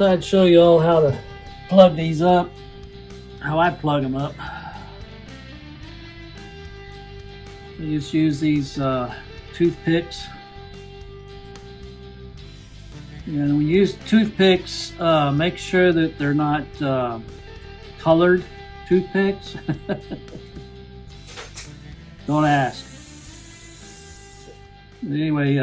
thought I'd show you all how to plug these up, how I plug them up. You just use these toothpicks. And when you use toothpicks, make sure that they're not colored toothpicks. Don't ask. But anyway,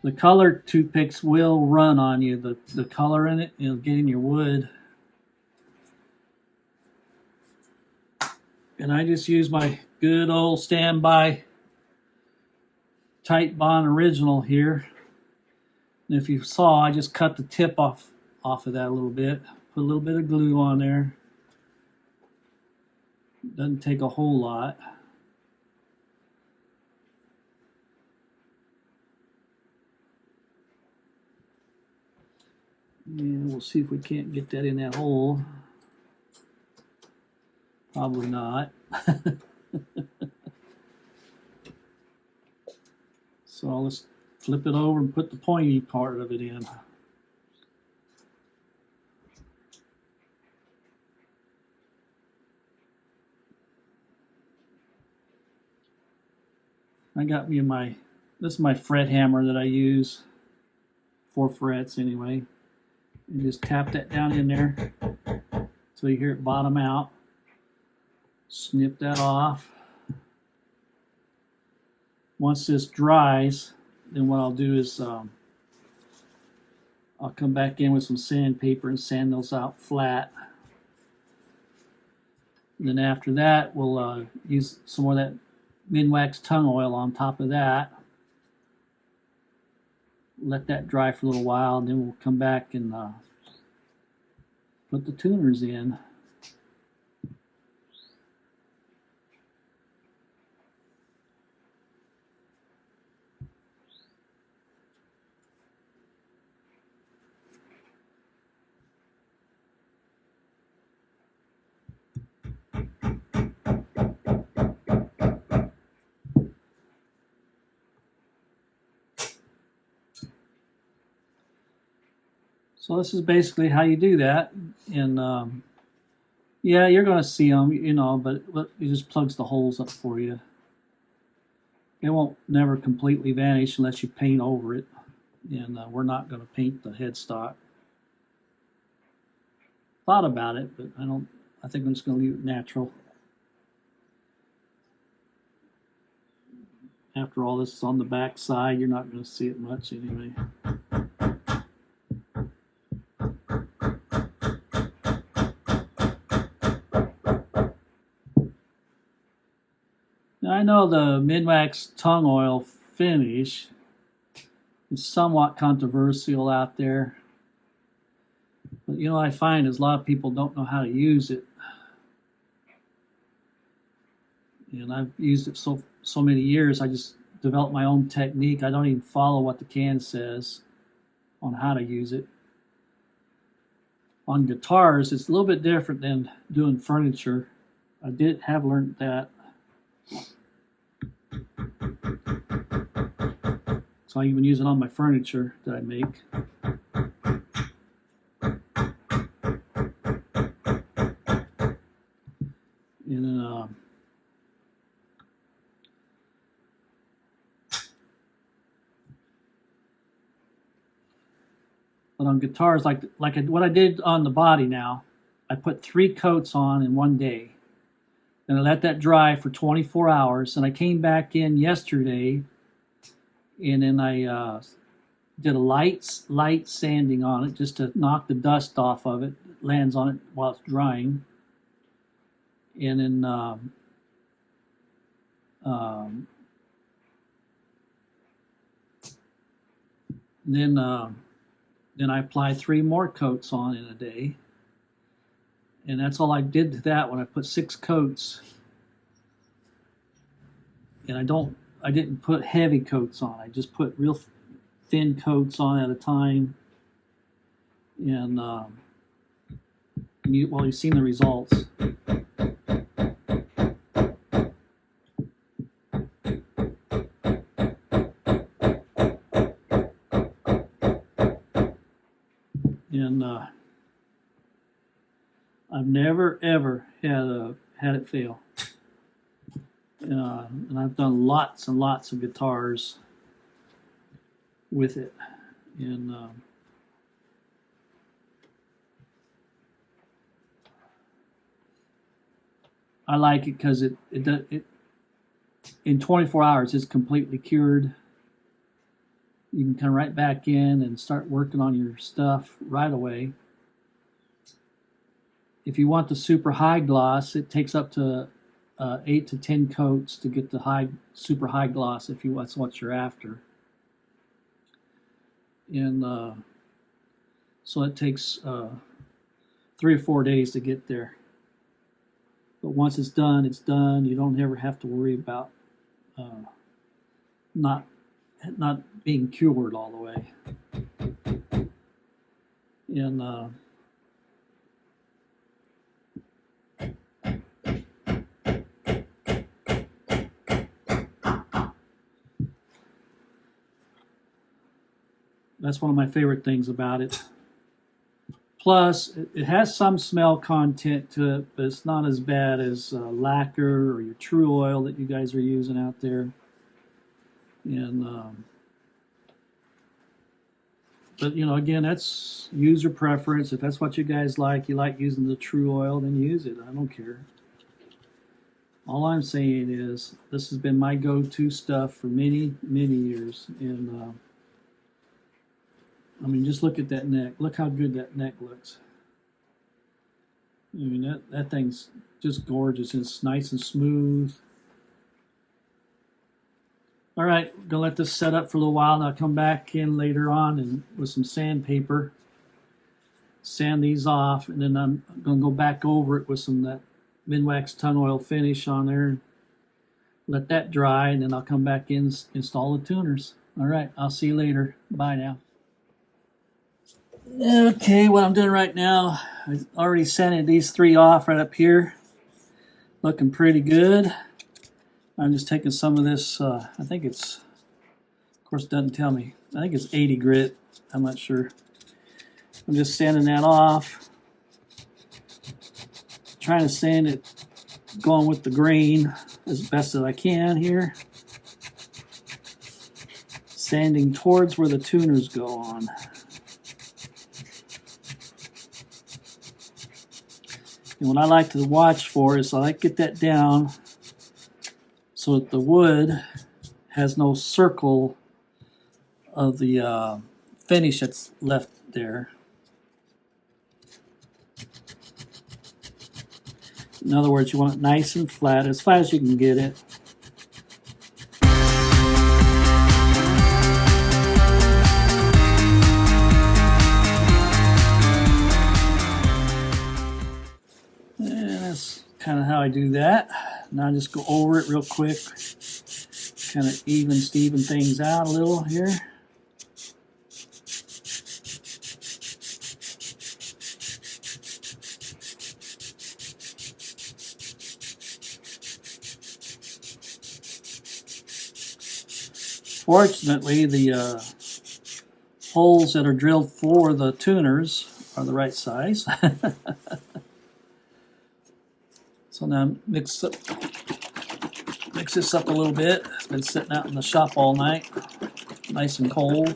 the colored toothpicks will run on you. The color in it, it'll get in your wood. And I just use my good old standby Tight Bond Original here. And if you saw, I just cut the tip off of that a little bit. Put a little bit of glue on there. Doesn't take a whole lot. And we'll see if we can't get that in that hole. Probably not. So let's flip it over and put the pointy part of it in. I got me this is my fret hammer that I use, 4 frets anyway. And just tap that down in there until you hear it bottom out. Snip that off. Once this dries, then what I'll do is I'll come back in with some sandpaper and sand those out flat. And then after that, we'll use some more of that Minwax tongue oil on top of that. Let that dry for a little while, and then we'll come back and put the tuners in. So this is basically how you do that, and yeah, you're going to see them, you know, but it just plugs the holes up for you. It won't never completely vanish unless you paint over it, and we're not going to paint the headstock. Thought about it, but I think I'm just going to leave it natural. After all, this is on the back side, you're not going to see it much anyway. I know the Minwax tongue oil finish is somewhat controversial out there, but you know what I find is a lot of people don't know how to use it, and I've used it so many years. I just developed my own technique. I don't even follow what the can says on how to use it. On guitars, it's a little bit different than doing furniture. I have learned that. So I even use it on my furniture that I make. And then, but on guitars, like what I did on the body now, I put 3 coats on in one day. Then I let that dry for 24 hours, and I came back in yesterday, and then I did a light sanding on it just to knock the dust off of it. It lands on it while it's drying. And then I apply 3 more coats on in a day. And that's all I did to that when I put 6 coats. And I didn't put heavy coats on. I just put real thin coats on at a time. And you've seen the results. and I've never ever had it fail. And I've done lots and lots of guitars with it, and I like it because it in 24 hours it's completely cured. You can come right back in and start working on your stuff right away. If you want the super high gloss, it takes up to 8 to 10 coats to get the super high gloss if that's what you're after. And so it takes 3 or 4 days to get there. But once it's done, it's done. You don't ever have to worry about not being cured all the way. And that's one of my favorite things about it. Plus, it has some smell content to it, but it's not as bad as lacquer or your True Oil that you guys are using out there. And but you know, again, that's user preference. If that's what you guys like, you like using the True Oil, then use it. I don't care. All I'm saying is this has been my go-to stuff for many, many years. And I mean, just look at that neck. Look how good that neck looks. I mean, that thing's just gorgeous. It's nice and smooth. All right, I'm gonna let this set up for a little while, and I'll come back in later on and with some sandpaper, sand these off, and then I'm gonna go back over it with some of that Minwax tongue oil finish on there. Let that dry, and then I'll come back in, install the tuners. All right, I'll see you later. Bye now. Okay, what I'm doing right now, I already sanded these 3 off right up here. Looking pretty good. I'm just taking some of this, I think it's, of course it doesn't tell me, I think it's 80 grit, I'm not sure. I'm just sanding that off. Trying to sand it, going with the grain as best as I can here. Sanding towards where the tuners go on. And what I like to watch for is I like to get that down so that the wood has no circle of the finish that's left there. In other words, you want it nice and flat as you can get it. Kind of how I do that. Now I just go over it real quick, kind of even things out a little here. Fortunately, the holes that are drilled for the tuners are the right size. So now mix this up a little bit. It's been sitting out in the shop all night, nice and cold.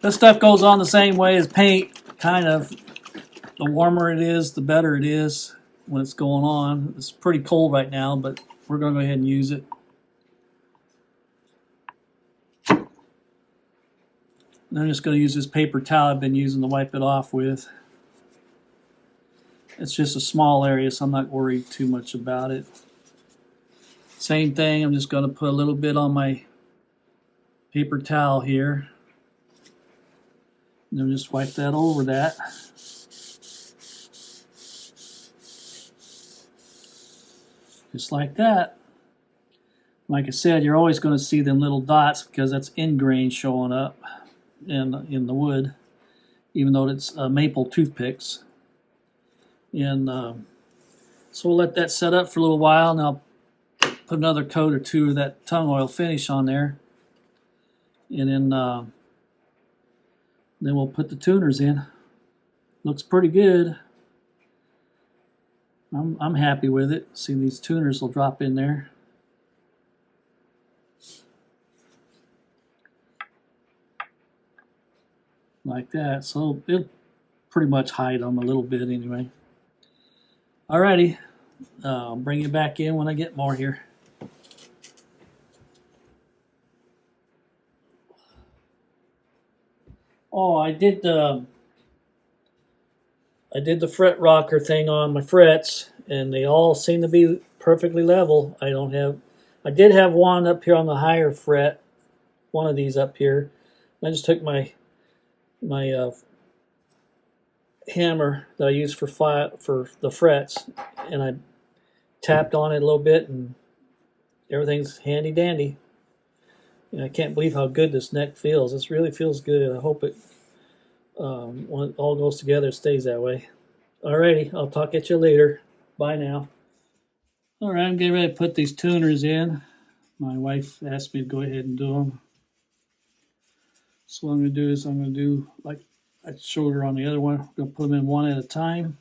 This stuff goes on the same way as paint, kind of. The warmer it is, the better it is when it's going on. It's pretty cold right now, but we're going to go ahead and use it. And I'm just going to use this paper towel I've been using to wipe it off with. It's just a small area, so I'm not worried too much about it. Same thing, I'm just going to put a little bit on my paper towel here. And then just wipe that over that. Just like that. Like I said, you're always going to see them little dots because that's ingrain showing up in the wood, even though it's maple toothpicks. And so we'll let that set up for a little while, and I'll put another coat or two of that tongue oil finish on there. And then Then we'll put the tuners in. Looks pretty good. I'm happy with it. See, these tuners will drop in there. Like that. So it'll pretty much hide them a little bit anyway. Alrighty. I'll bring you back in when I get more here. Oh, I did the fret rocker thing on my frets, and they all seem to be perfectly level. I did have one up here on the higher fret, one of these up here. I just took my hammer that I use for the frets, and I tapped on it a little bit, and everything's handy dandy. And I can't believe how good this neck feels. This really feels good. I hope it when it all goes together, it stays that way. Alrighty, I'll talk at you later. Bye now. Alright, I'm getting ready to put these tuners in. My wife asked me to go ahead and do them. So what I'm going to do is I'm going to do like I showed her on the other one. I'm going to put them in one at a time.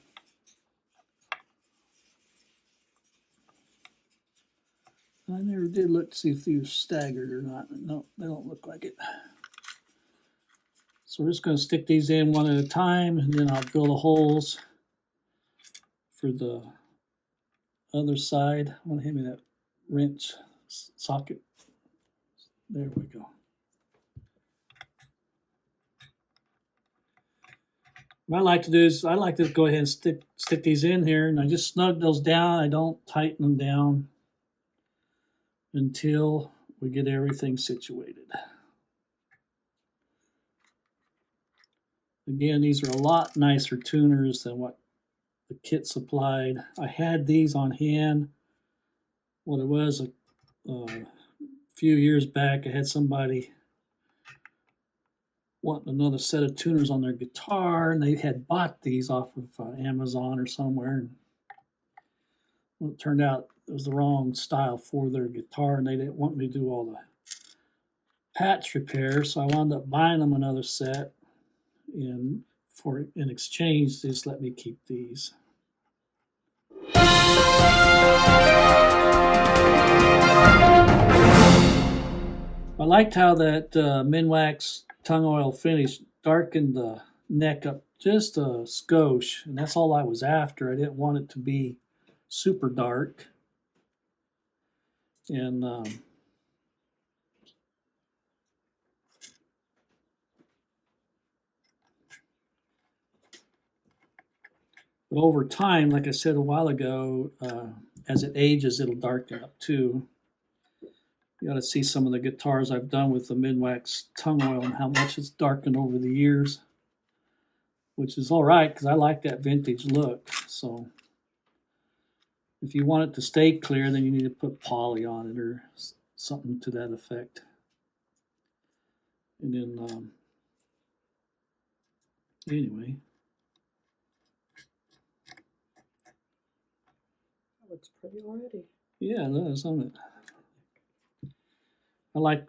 I never did look to see if these were staggered or not. No, they don't look like it. So we're just going to stick these in one at a time, and then I'll drill the holes for the other side. I want to hand me that wrench socket. There we go. What I like to do is I like to go ahead and stick these in here, and I just snug those down. I don't tighten them down until we get everything situated. Again, these are a lot nicer tuners than what the kit supplied. I had these on hand. What it was a few years back, I had somebody wanting another set of tuners on their guitar, and they had bought these off of Amazon or somewhere. And well, it turned out it was the wrong style for their guitar, and they didn't want me to do all the patch repairs, so I wound up buying them another set, and in exchange, they just let me keep these. I liked how that Minwax tongue oil finish darkened the neck up just a skosh, and that's all I was after. I didn't want it to be super dark. And but over time, like I said a while ago, as it ages, it'll darken up too. You got to see some of the guitars I've done with the Minwax tongue oil and how much it's darkened over the years, which is all right because I like that vintage look. So if you want it to stay clear, then you need to put poly on it or something to that effect. And then, anyway. That looks pretty already. Yeah, it does, doesn't it? I like,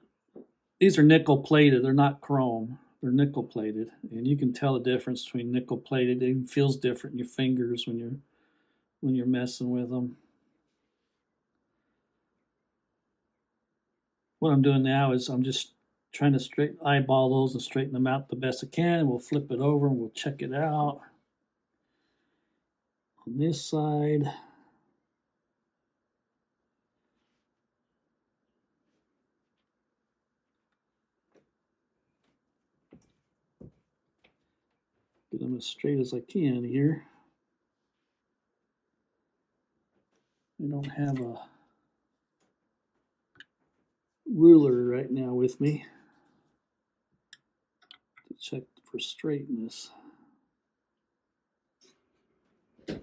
these are nickel plated, they're not chrome. They're nickel plated, and you can tell the difference between nickel plated. It feels different in your fingers when you're messing with them. What I'm doing now is I'm just trying to eyeball those and straighten them out the best I can. We'll flip it over and we'll check it out. On this side, get them as straight as I can here. I don't have a ruler right now with me to check for straightness. And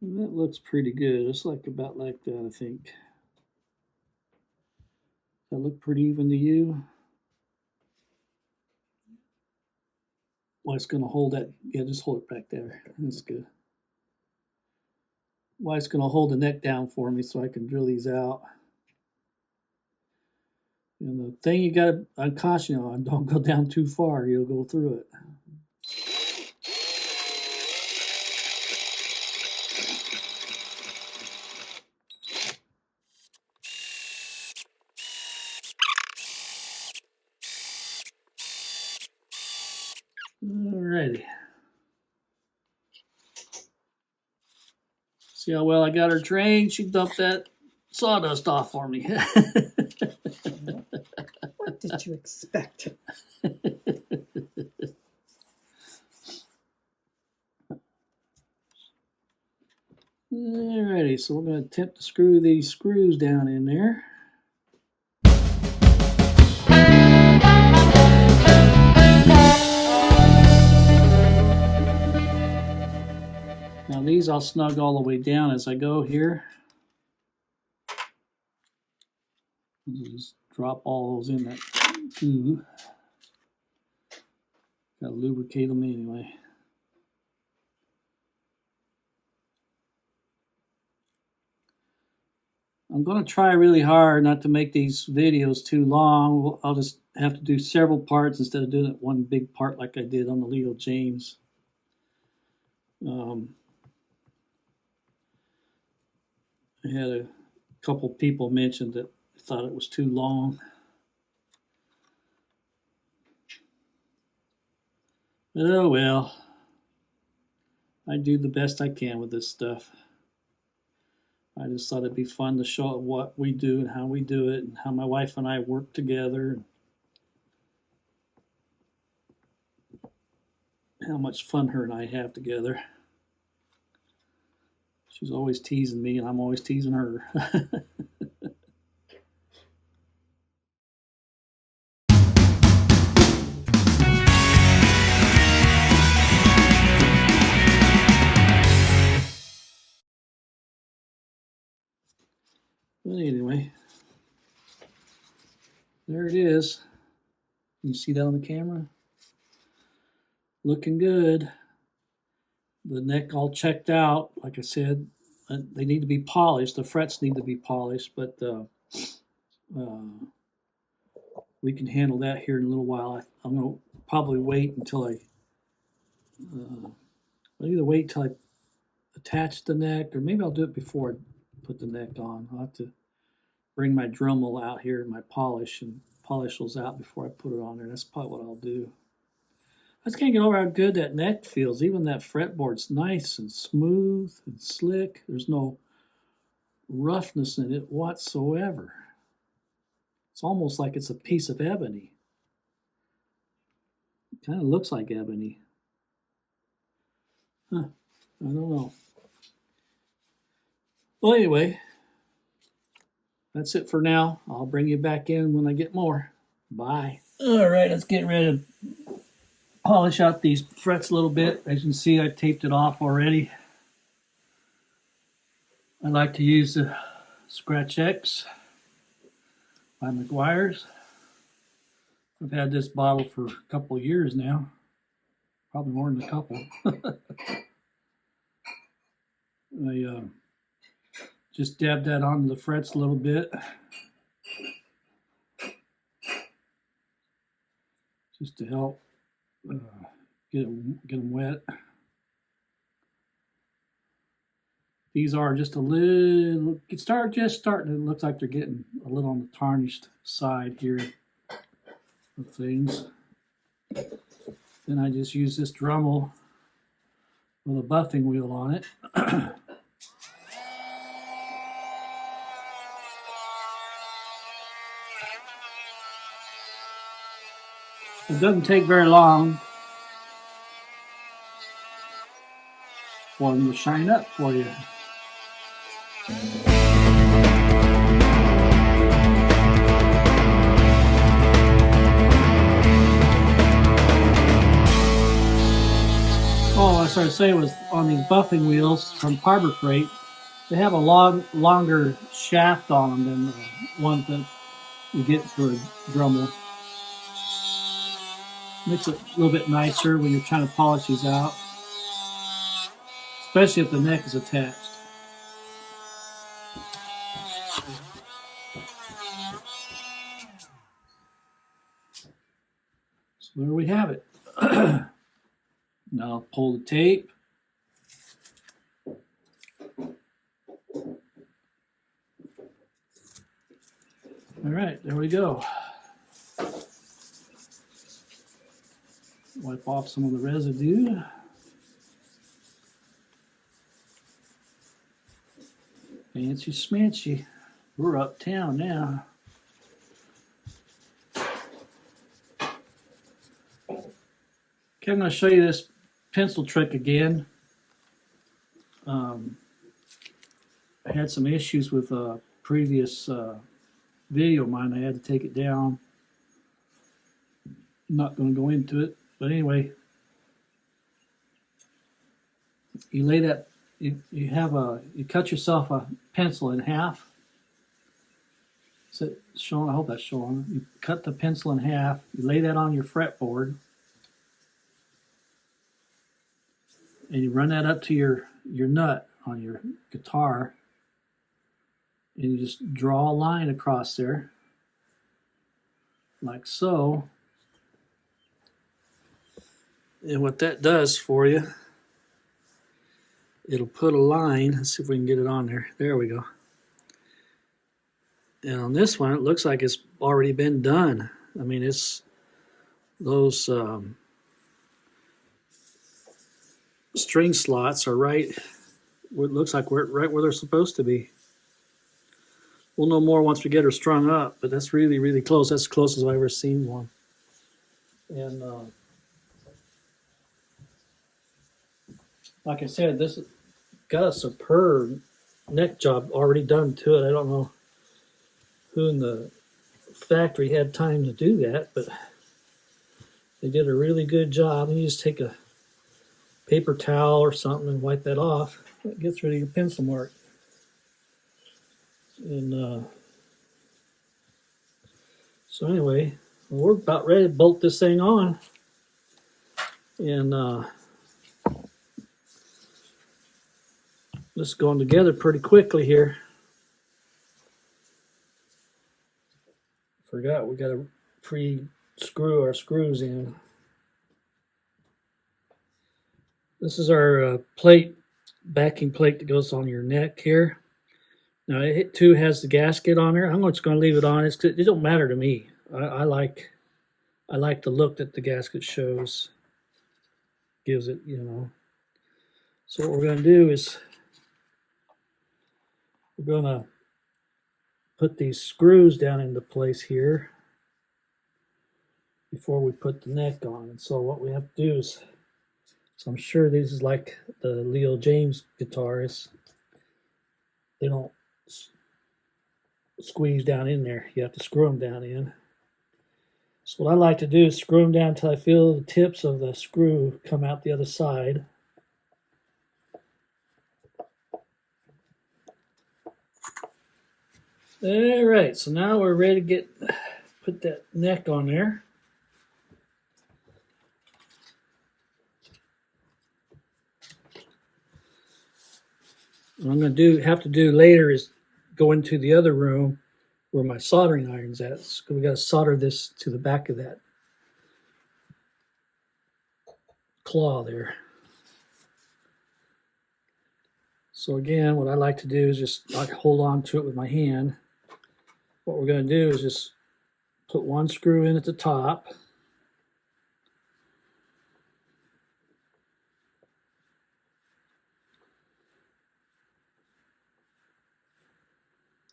that looks pretty good. It's like about like that, I think. Does that look pretty even to you? Well, it's going to hold that. Yeah, just hold it back there. That's good. Wife's going to hold the neck down for me so I can drill these out. And the thing you got to caution you on, don't go down too far. You'll go through it. Alrighty. See how well I got her trained? She dumped that sawdust off for me. What did you expect? Alrighty, so we're going to attempt to screw these screws down in there. Now these I'll snug all the way down as I go here. Just drop all those in that tube. Gotta lubricate them anyway. I'm going to try really hard not to make these videos too long. I'll just have to do several parts instead of doing it one big part like I did on the Leo James. I had a couple people mention that they thought it was too long. But oh well. I do the best I can with this stuff. I just thought it'd be fun to show what we do and how we do it and how my wife and I work together and how much fun her and I have together. She's always teasing me and I'm always teasing her. But anyway, there it is. You see that on the camera? Looking good. The neck all checked out. Like I said, they need to be polished. The frets need to be polished, but we can handle that here in a little while. I'm going to probably wait until I'll either wait till I attach the neck, or maybe I'll do it before I put the neck on. I'll have to bring my Dremel out here and my polish and polish those out before I put it on there. That's probably what I'll do. I just can't get over how good that neck feels. Even that fretboard's nice and smooth and slick. There's no roughness in it whatsoever. It's almost like it's a piece of ebony. It kind of looks like ebony. Huh, I don't know. Well, anyway, that's it for now. I'll bring you back in when I get more. Bye. All right, let's get ready to polish out these frets a little bit. As you can see, I taped it off already. I like to use the Scratch X by McGuire's. I've had this bottle for a couple of years now. Probably more than a couple. I just dab that onto the frets a little bit. Just to help get them wet. These are just a little, just starting, it looks like they're getting a little on the tarnished side here of things. Then I just use this Dremel with a buffing wheel on it. It doesn't take very long for them to shine up for you. Oh, I started to say was on these buffing wheels from Harbor Freight, they have a longer shaft on them than the ones that you get for a Dremel. Makes it a little bit nicer when you're trying to polish these out, especially if the neck is attached. So there we have it. Now pull the tape. All right, there we go. Wipe off some of the residue. Fancy smanchy. We're uptown now. Okay, I'm going to show you this pencil trick again. I had some issues with a previous video of mine. I had to take it down. I'm not going to go into it, but anyway, you lay that. You cut yourself a pencil in half. Is it showing? I hope that's showing. You cut the pencil in half. You lay that on your fretboard. And you run that up to your nut on your guitar, and you just draw a line across there, like so. And what that does for you, it'll put a line. Let's see if we can get it on there. There we go. And on this one, it looks like it's already been done. I mean, it's those string slots are right. What looks like we're right where they're supposed to be. We'll know more once we get her strung up, but that's really, really close. That's the closest I've ever seen one. And like I said, this got a superb neck job already done to it. I don't know who in the factory had time to do that, but they did a really good job. And you just take a paper towel or something and wipe that off. That gets rid of your pencil mark. And so anyway, we're about ready to bolt this thing on. And this is going together pretty quickly here. Forgot we got to pre-screw our screws in. This is our plate, backing plate that goes on your neck here. Now it too has the gasket on there. I'm just going to leave it on. It don't matter to me. I like the look that the gasket shows. Gives it, you know. So what we're going to do is we're going to put these screws down into place here before we put the neck on. And so what we have to do is, so I'm sure this is like the Leo James guitars. They don't squeeze down in there. You have to screw them down in. So what I like to do is screw them down until I feel the tips of the screw come out the other side. All right, so now we're ready to put that neck on there. What I'm going to have to do later is go into the other room where my soldering iron's at. So we got to solder this to the back of that claw there. So again, what I like to do is just hold on to it with my hand. What we're going to do is just put one screw in at the top.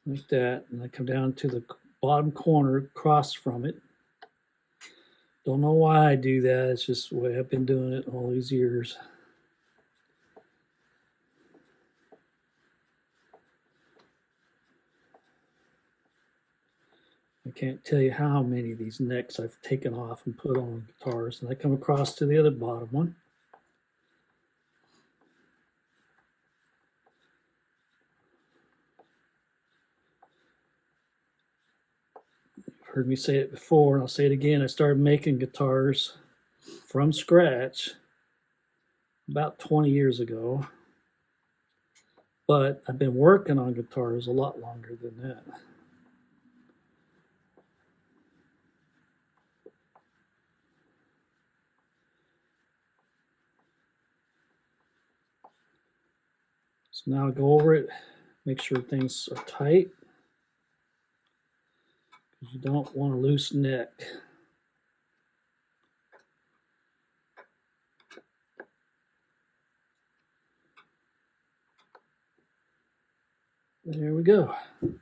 Like that, and I come down to the bottom corner across from it. Don't know why I do that. It's just the way I've been doing it all these years. I can't tell you how many of these necks I've taken off and put on guitars, and I come across to the other bottom one. You've heard me say it before, and I'll say it again. I started making guitars from scratch about 20 years ago, but I've been working on guitars a lot longer than that. So now go over it, make sure things are tight. You don't want a loose neck. There we go. And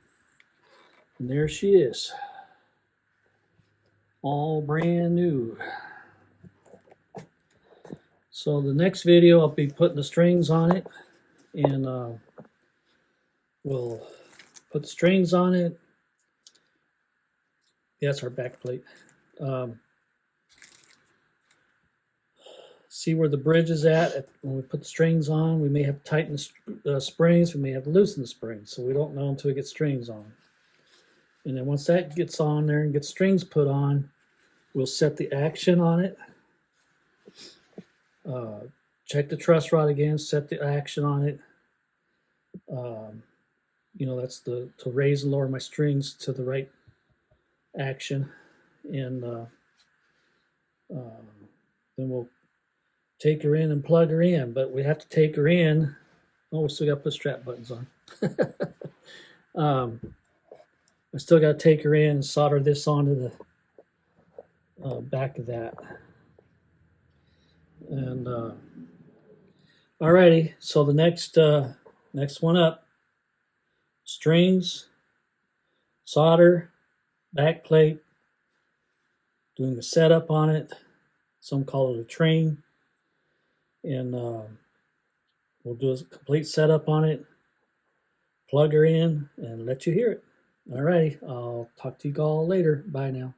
there she is. All brand new. So the next video I'll be putting the strings on it, and we'll put the strings on it. That's our back plate. See where the bridge is at when we put the strings on. We may have to tighten the springs, we may have to loosen the springs, so we don't know until we get strings on. And then once that gets on there and gets strings put on, we'll set the action on it. Check the truss rod again, set the action on it. You know, that's to raise and lower my strings to the right action. And then we'll take her in and plug her in, but we have to take her in. Oh, we still got to put strap buttons on. I still got to take her in and solder this onto the back of that. And alrighty, so the next one up, strings, solder, back plate, doing the setup on it. Some call it a train. And we'll do a complete setup on it, plug her in, and let you hear it. All right, I'll talk to you all later. Bye now.